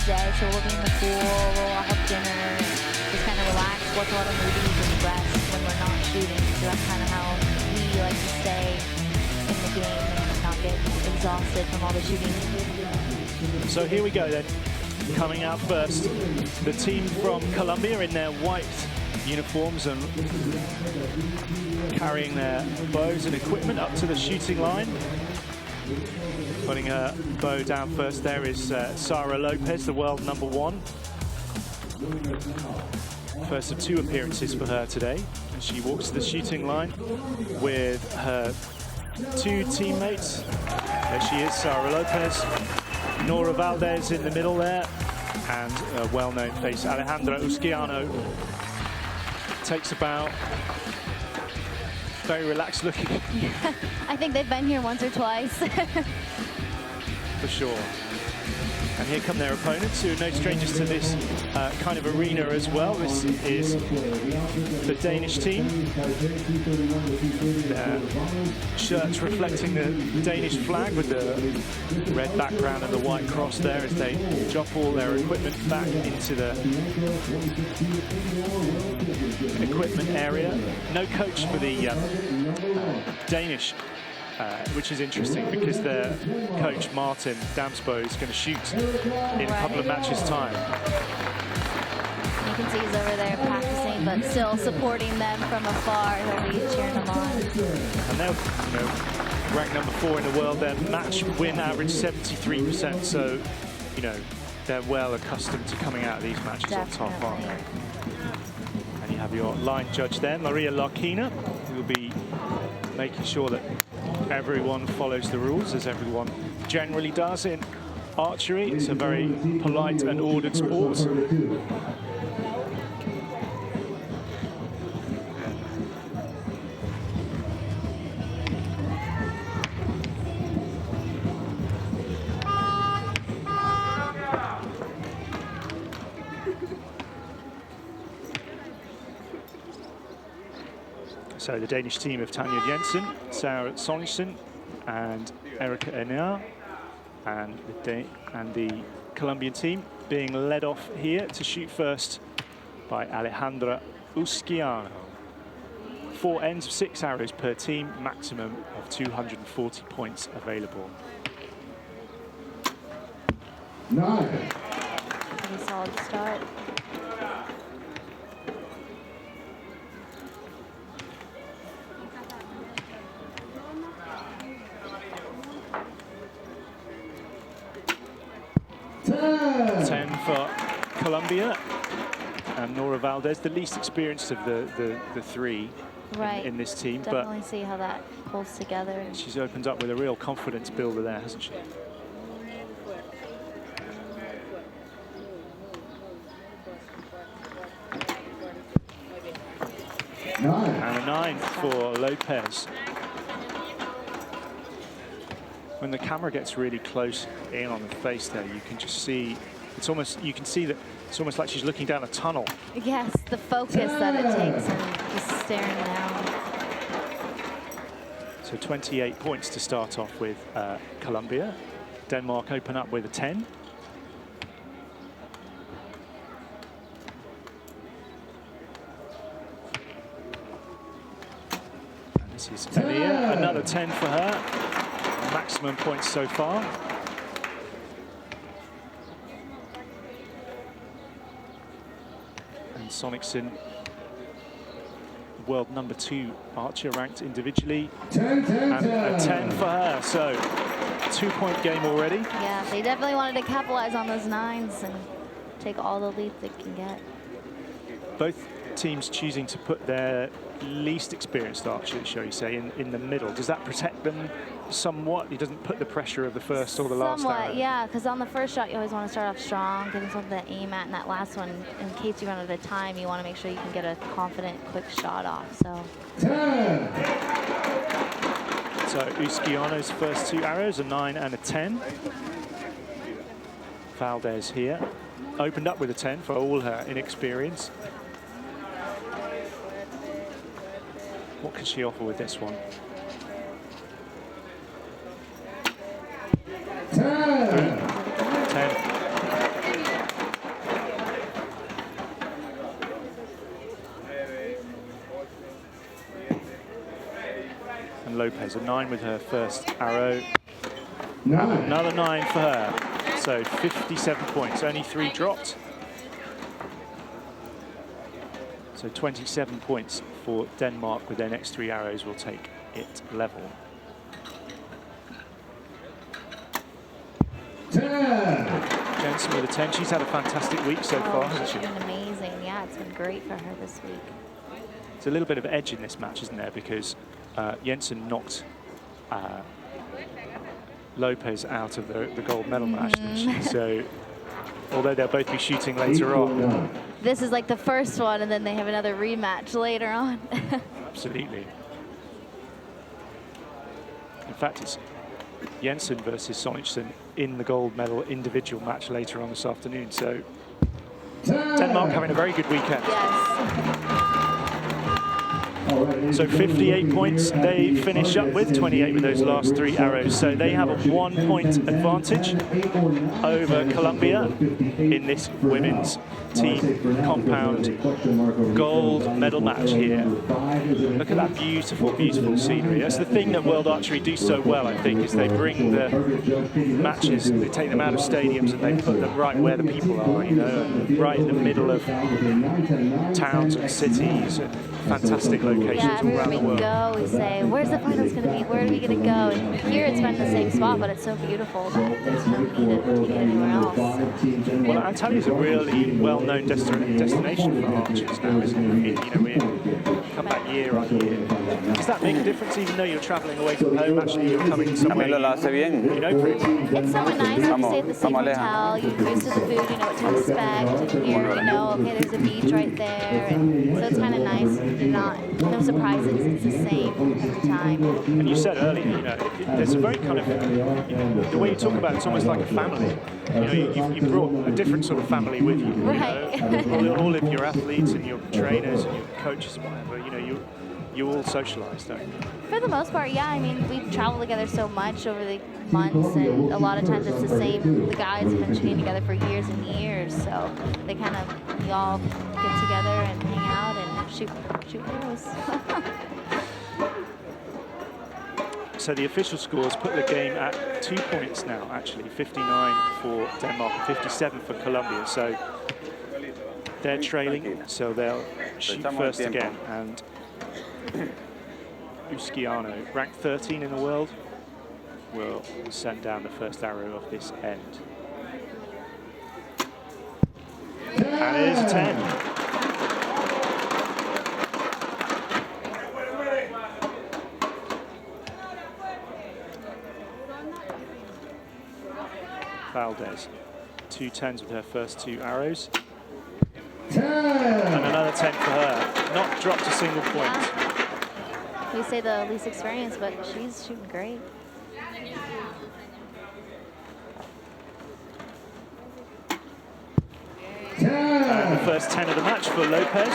day, so we'll be in the pool, we'll have dinner, just kind of relax, watch a lot of movies and rest when we're not shooting. So that's kind of how we like to stay in the game and not get exhausted from all the shooting. So here we go then. Coming out first, the team from Colombia in their white uniforms and carrying their bows and equipment up to the shooting line. Putting her bow down first there is Sara Lopez, the world #1. First of 2 appearances for her today. And she walks to the shooting line with her 2 teammates. There she is, Sara Lopez. Nora Valdez in the middle there. And a well-known face, Alejandra Usquiano. Takes about. Very relaxed looking. Yeah, I think they've been here once or twice. For sure. And here come their opponents, who are no strangers to this kind of arena as well. This is the Danish team. Their shirts reflecting the Danish flag with the red background and the white cross there as they drop all their equipment back into the equipment area. No coach for the Danish. Which is interesting because their coach, Martin Damsbo, is going to shoot in a couple of matches' time. You can see he's over there practicing, but still supporting them from afar. He'll be cheering them on. And they're ranked #4 in the world. Their match win average 73%, so, they're well accustomed to coming out of these matches on top, aren't they? And you have your line judge there, Maria Larkina, who will be making sure that everyone follows the rules, as everyone generally does in archery. It's a very polite and ordered sport. So the Danish team of Tanja Jensen, Sara Sonnichsen, and Erika Anear, and the Colombian team being led off here to shoot first by Alejandra Usquiano. 4 ends of 6 arrows per team, maximum of 240 points available. 9. Pretty solid start. For Colombia, and Nora Valdez, the least experienced of the 3 in this team. Definitely see how that pulls together. She's opened up with a real confidence builder there, hasn't she? And a 9 for Lopez. When the camera gets really close in on the face there, you can just see, you can see that it's almost like she's looking down a tunnel. Yes, the focus that it takes and just staring down. So 28 points to start off with Colombia. Denmark open up with a 10. And this is Anear, another 10 for her. Maximum points so far. And Sonnichsen, world #2 archer, ranked individually. 10, 10, and a 10 for her, so 2-point game already. Yeah, they definitely wanted to capitalize on those 9s and take all the lead they can get. Both teams choosing to put their least experienced archer, shall you say, in the middle. Does that protect them somewhat? He doesn't put the pressure of the first or the last arrow. Somewhat, yeah, because on the first shot, you always want to start off strong, give them something to aim at, and that last one, in case you run out of time, you want to make sure you can get a confident, quick shot off, so. 10. So Usquiano's first 2 arrows, a 9 and a 10. Valdez here, opened up with a 10 for all her inexperience. What can she offer with this one? 10. 10. and Lopez. A 9 with her first arrow. 9. Another 9 for her. So 57 points, only 3 dropped. So 27 points for Denmark with their next 3 arrows will take it level. 10. Jensen with a 10. She's had a fantastic week so far, hasn't she? She's been amazing. Yeah, it's been great for her this week. There's a little bit of edge in this match, isn't there? Because Jensen knocked Lopez out of the gold medal match, didn't she? So, although they'll both be shooting later on. This is like the first one, and then they have another rematch later on. Absolutely. In fact, it's Jensen versus Sonnichsen in the gold medal individual match later on this afternoon. So, Denmark having a very good weekend. Yes. So 58 points they finish up with, 28 with those last 3 arrows. So they have a 1-point advantage over Colombia in this women's team compound gold medal match here. Look at that beautiful, beautiful scenery. That's the thing that World Archery do so well, I think, is they bring the matches, they take them out of stadiums and they put them right where the people are, you know, right in the middle of towns and cities. Fantastic locations Yeah, all around the everywhere we world. go, we say, where's the finals going to be? Where are we going to go? And here it's been the same spot, but it's so beautiful that there's no need to take it anywhere else. Well, Antalya is a really well-known destination for archers now, isn't it? You know, we come back year on year. Does that make a difference, even though you're travelling away from home? Actually, you're coming somewhere you know pretty well. It's somewhat nice to stay at the same hotel. You're used to the food, you know what to expect. And here, you know, okay, there's a beach right there. And so it's kind of nice. You're not, no surprises. It's the same every time. And you said earlier, you know, there's a very kind of, the way you talk about it, it's almost like a family. You know, you brought a different sort of family with you. Right. You know? all of your athletes and your trainers and your coaches and whatever, you know, you all socialise, don't you? For the most part, yeah. I mean, we've traveled together so much over the months, and a lot of times it's the same. The guys have been shooting together for years and years, so they kind of, we all get together and hang out and shoot arrows. So the official scores put the game at 2 points now, actually. 59 for Denmark and 57 for Colombia. So they're trailing, so they'll shoot first again. And Usquiano, ranked 13 in the world, will send down the first arrow of this end. And it is a 10. Valdez, 2 10s with her first 2 arrows. 10. And another 10 for her. Not dropped a single point. Yeah. We say the least experienced, but she's shooting great. And the first 10 of the match for Lopez.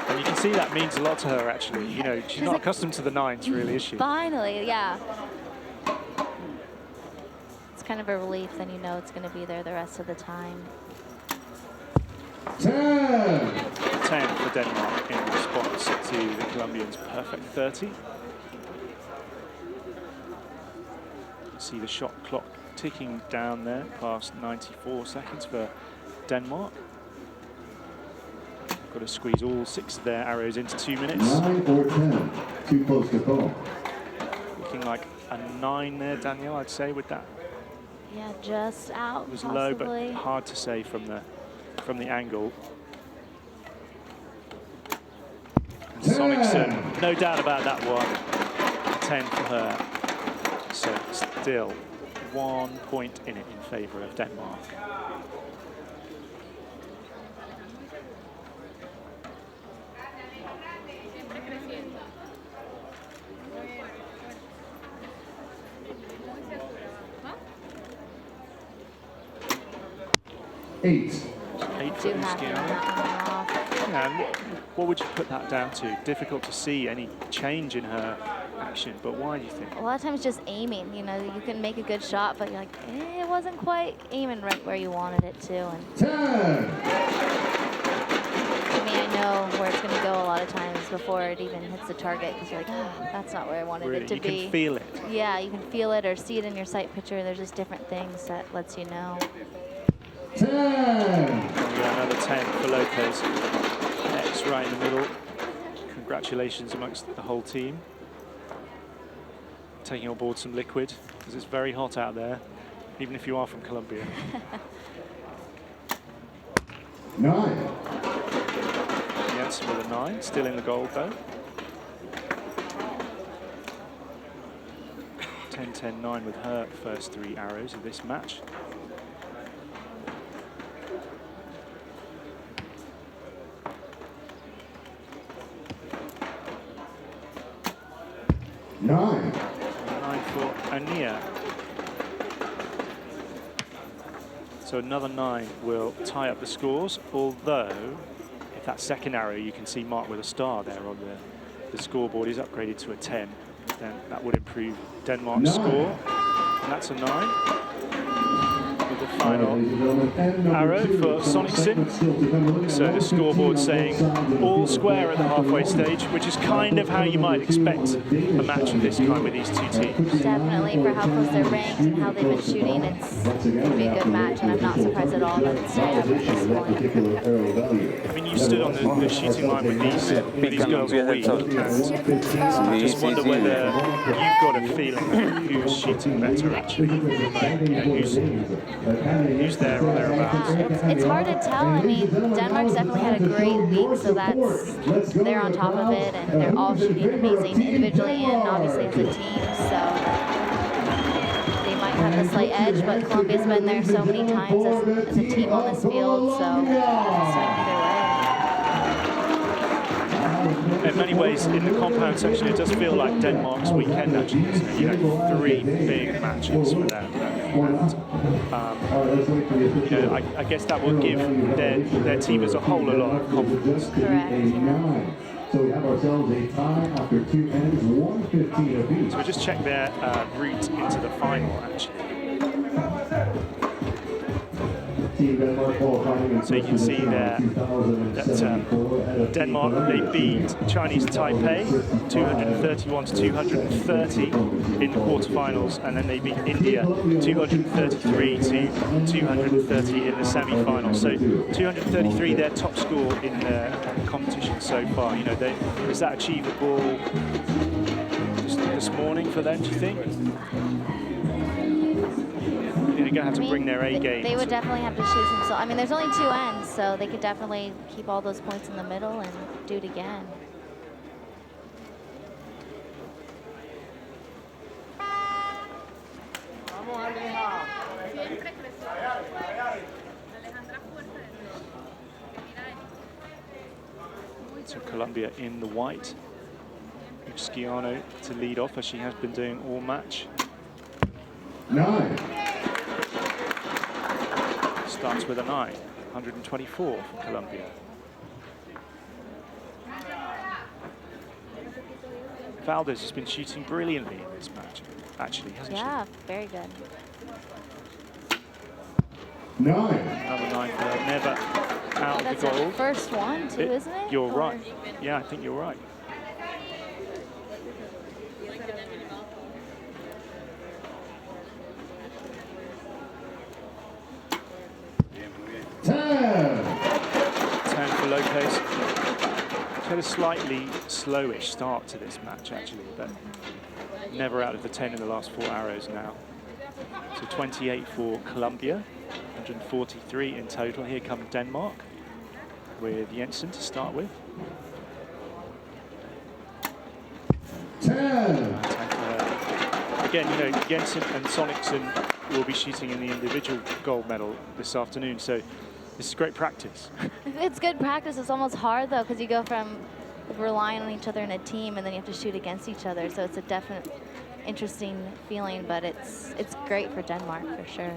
And you can see that means a lot to her, actually. You know, she's not accustomed to the 9s, really, is she? Finally, yeah. It's kind of a relief, then you know it's going to be there the rest of the time. 10. 10 for Denmark in response to the Colombians' perfect 30. You see the shot clock ticking down there, past 94 seconds for Denmark. Got to squeeze all 6 of their arrows into 2 minutes. 9 or 10. Too close to call. Looking like a 9 there, Danielle, I'd say, with that. Yeah, just out. It was possibly low, but hard to say from the angle. And Sonnichsen, no doubt about that one. 10 for her. So still 1 point in it in favour of Denmark. Eight. 8 for Usquiano. And what would you put that down to? Difficult to see any change in her action, but why do you think? A lot of times just aiming, you know, you can make a good shot, but you're like, it wasn't quite aiming right where you wanted it to. And 10. I mean, I know where it's going to go a lot of times before it even hits the target, because you're like, oh, that's not where I wanted it to be. You can feel it. Yeah, you can feel it or see it in your sight picture. There's just different things that lets you know. 10. Yeah, another 10 for Lopez. X right in the middle. Congratulations amongst the whole team. Taking on board some liquid, because it's very hot out there, even if you are from Colombia. 9. Jensen with a 9, still in the gold though. 10-10-9 with her first 3 arrows of this match. Nine for Anear. So another 9 will tie up the scores, although if that second arrow you can see marked with a star there on the scoreboard is upgraded to a 10, then that would improve Denmark's score. And that's a 9. With the final arrow for Sonnichsen. So the scoreboard saying all square at the halfway stage, which is kind of how you might expect a match of this kind with these two teams. Definitely, for how close they're ranked and how they've been shooting, it's going to be a good match, and I'm not surprised at all that it's straight up at this point. I mean, you stood on the shooting line with these girls all week, and I just wonder whether you've got a feeling of who's shooting better actually, who's there or thereabouts. It's hard to tell. I mean, Denmark's definitely had a great week, so they're on top of it, and they're all shooting amazing individually and obviously as a team. So they might have the slight edge, but Colombia's been there so many times as a team on this field, so it's either way. In many ways, in the compound section, it does feel like Denmark's weekend actually, isn't it? You know, 3 big matches for them. And, you know, I guess that will give their team as a whole a lot of confidence. Correct. So we have ourselves a tie after 2 ends, 1:15 apiece. So we just checked their route into the final actually. So you can see there that Denmark, they beat Chinese Taipei 231 to 230 in the quarterfinals, and then they beat India 233 to 230 in the semi-finals. So 233, their top score in the competition so far. You know, is that achievable this morning for them, do you think? They're going to have to bring their A game. They would definitely have to shoot some. I mean, there's only 2 ends, so they could definitely keep all those points in the middle and do it again. So Colombia in the white. Usquiano to lead off, as she has been doing all match. 9. Starts with a 9, 124 for Colombia. Valdez has been shooting brilliantly in this match, actually, hasn't she? Yeah, very good. 9. Another 9 for her, never out of the goal. That's her first one, too, isn't it? You're right. Yeah, I think you're right. Lopez. She had a slightly slowish start to this match actually, but never out of the 10 in the last 4 arrows now. So 28 for Colombia, 143 in total. Here comes Denmark with Jensen to start with. 10. 10 for her. Again, you know, Jensen and Sonnichsen will be shooting in the individual gold medal this afternoon, so this is great practice. It's good practice. It's almost hard, though, because you go from relying on each other in a team, and then you have to shoot against each other. So it's a definite interesting feeling, but it's great for Denmark, for sure.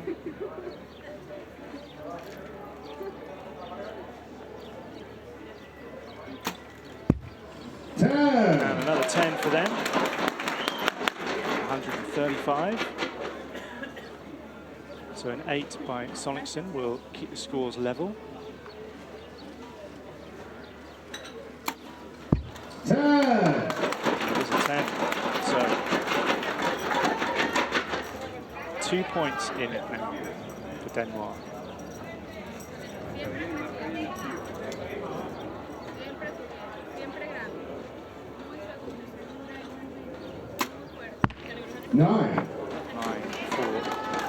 And another 10 for them. 135. So an 8 by Sonnichsen will keep the scores level. 2 points in it now for Denmark. Nine for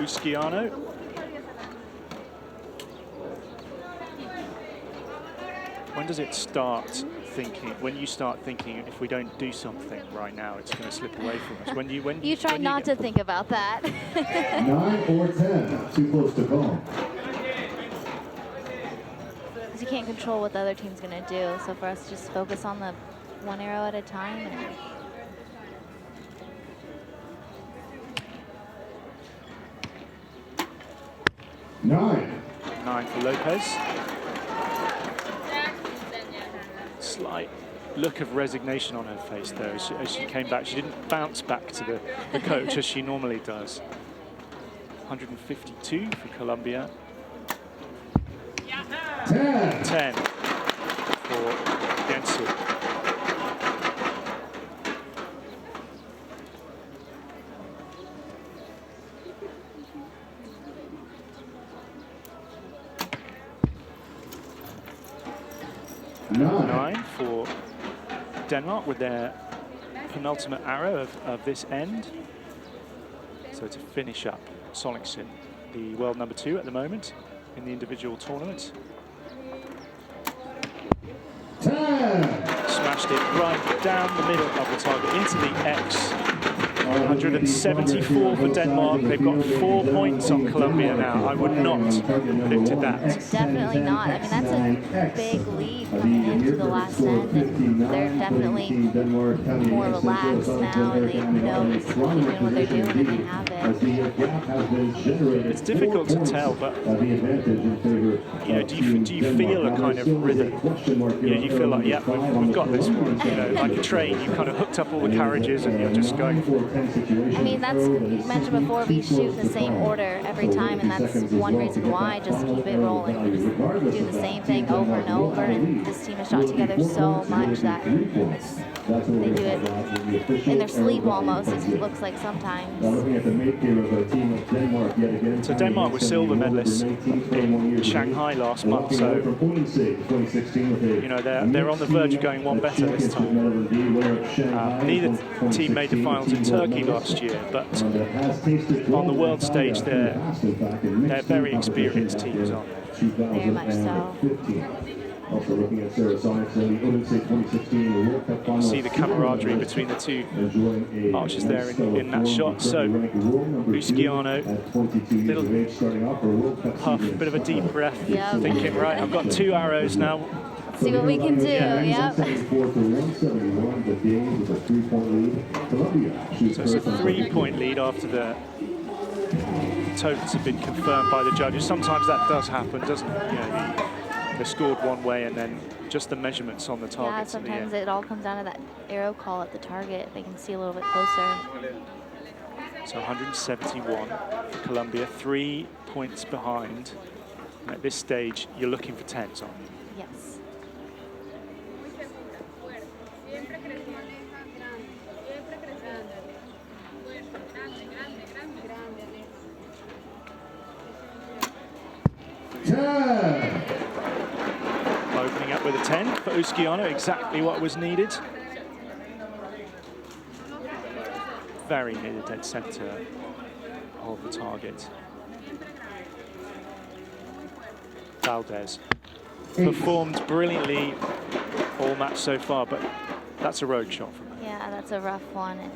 Usquiano. When does it start thinking? When you start thinking, if we don't do something right now, it's going to slip away from us. When you try not to think about that. 9 or 10, too close to call. Because you can't control what the other team's going to do. So for us to just focus on the one arrow at a time. And 9 for Lopez. Slight look of resignation on her face, though, as she came back. She didn't bounce back to the coach as she normally does. 152 for Colombia. 10 for Jensen. Nine for Denmark with their penultimate arrow of this end. So to finish up, Sonnichsen, the world number 2 at the moment in the individual tournament. 10. Smashed it right down the middle of the target into the X. 174 for Denmark. They've got 4 points on Colombia now. I would not have predicted that. Definitely not. I mean, that's a big lead coming into the last end, and they're definitely more relaxed now, and they know to keep doing what they're doing, and they have it. It's difficult to tell, but you know, do you feel a kind of rhythm? You know, do you feel like, yeah, we've got this one. You know, like a train, you kind of hooked up all the carriages, and you're just going for it. I mean, that's, you mentioned before, we shoot the same order every time, and that's one reason why. Just keep it rolling. We just do the same thing over and over, and this team has shot together so much that they do it in their sleep almost, it looks like sometimes. So Denmark was silver medalists in Shanghai last month, so you know, they're on the verge of going one better this time. Neither team made the finals in Turkey last year, but on the world stage they're very experienced teams on. Very much so. Also looking at Sara Sonnichsen, the Olympic 2016 World Cup final. See the camaraderie between the two archers there in that shot. So Usquiano, little puff, bit of a deep breath, thinking, right, I've got 2 arrows now. See what we can do, yep. So it's a 3-point lead after the totals have been confirmed by the judges. Sometimes that does happen, doesn't it? You know, they're scored one way and then just the measurements on the targets. Yeah, sometimes it all comes down to that arrow call at the target. They can see a little bit closer. So 171 for Colombia, 3 points behind. And at this stage, you're looking for 10s on. Yes. Opening up with a 10 for Usquiano, exactly what was needed. Very near the dead center of the target. Valdez performed brilliantly all match so far, but that's a rogue shot from her. Yeah, that's a rough one.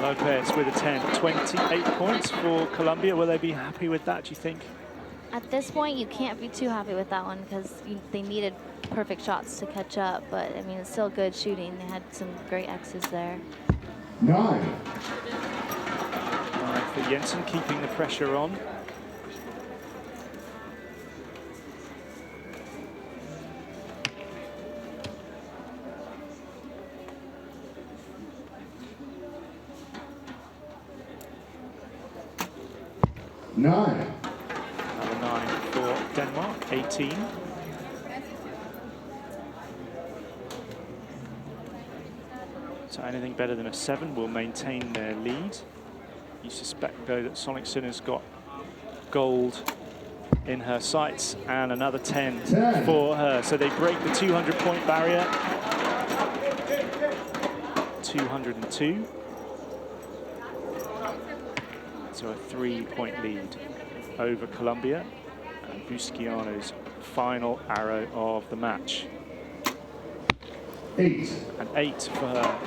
Lopez with a 10, 28 points for Colombia. Will they be happy with that, do you think? At this point, you can't be too happy with that one because they needed perfect shots to catch up. But, I mean, it's still good shooting. They had some great X's there. 9 for Jensen, keeping the pressure on. Another 9 for Denmark, 18. So anything better than a 7 will maintain their lead. You suspect, though, that Sonnichsen has got gold in her sights, and another 10 for her. So they break the 200-point barrier. 202. So a 3-point lead over Colombia. And Usquiano's final arrow of the match. 8. An 8 for her.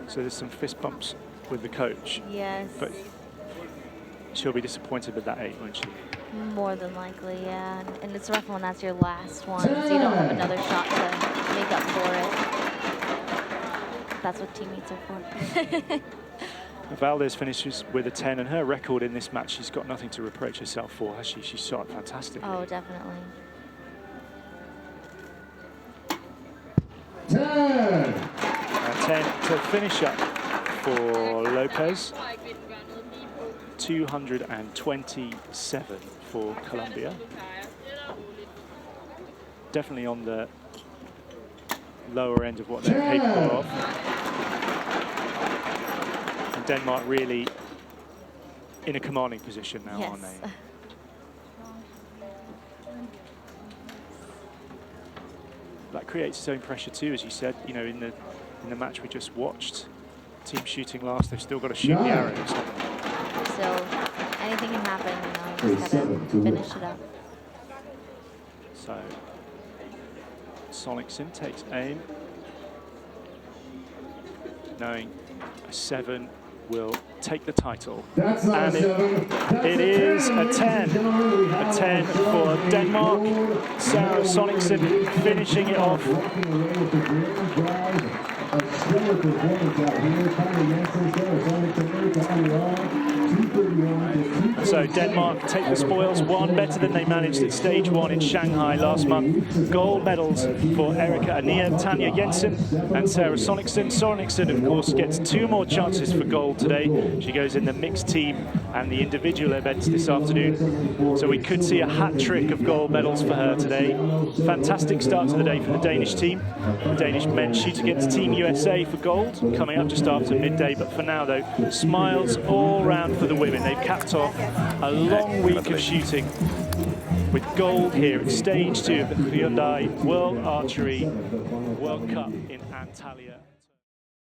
So there's some fist bumps with the coach. Yes. But she'll be disappointed with that 8, won't she? More than likely, yeah. And it's rough when that's your last one, so you don't have another shot to make up for it. That's what teammates are for. Valdez finishes with a 10, and her record in this match, she's got nothing to reproach herself for, has she? She shot fantastically. Oh, definitely. 10. 10 to finish up for Lopez. 227 for Colombia. Definitely on the lower end of what they're capable of. And Denmark really in a commanding position now, Yes. aren't they? That creates its own pressure too, as you said. You know, in the match we just watched, team shooting last, they've still got to shoot the arrows. So anything can happen, you just gotta finish it up. So Sonnichsen takes aim, knowing a 7 will take the title. That's not and a 7. it is a 10. A 10 for Denmark. Sara Sonnichsen finishing it off. Walking away with the grand prize. A stellar performance out here. Tanja, Jensen, Sara Sonnichsen, Erika, Anear, 231 to 227. So Denmark take the spoils, one better than they managed at stage 1 in Shanghai last month. Gold medals for Erika, Anear, Tanja, Jensen and Sara Sonnichsen. Sonnichsen, of course, gets 2 more chances for gold today. She goes in the mixed team and the individual events this afternoon. So we could see a hat-trick of gold medals for her today. Fantastic start to the day for the Danish team. The Danish men shoot against Team USA for gold, coming up just after midday. But for now, though, smiles all round for the women. They've capped off a long week of shooting with gold here at stage 2 of the Hyundai World Archery World Cup in Antalya.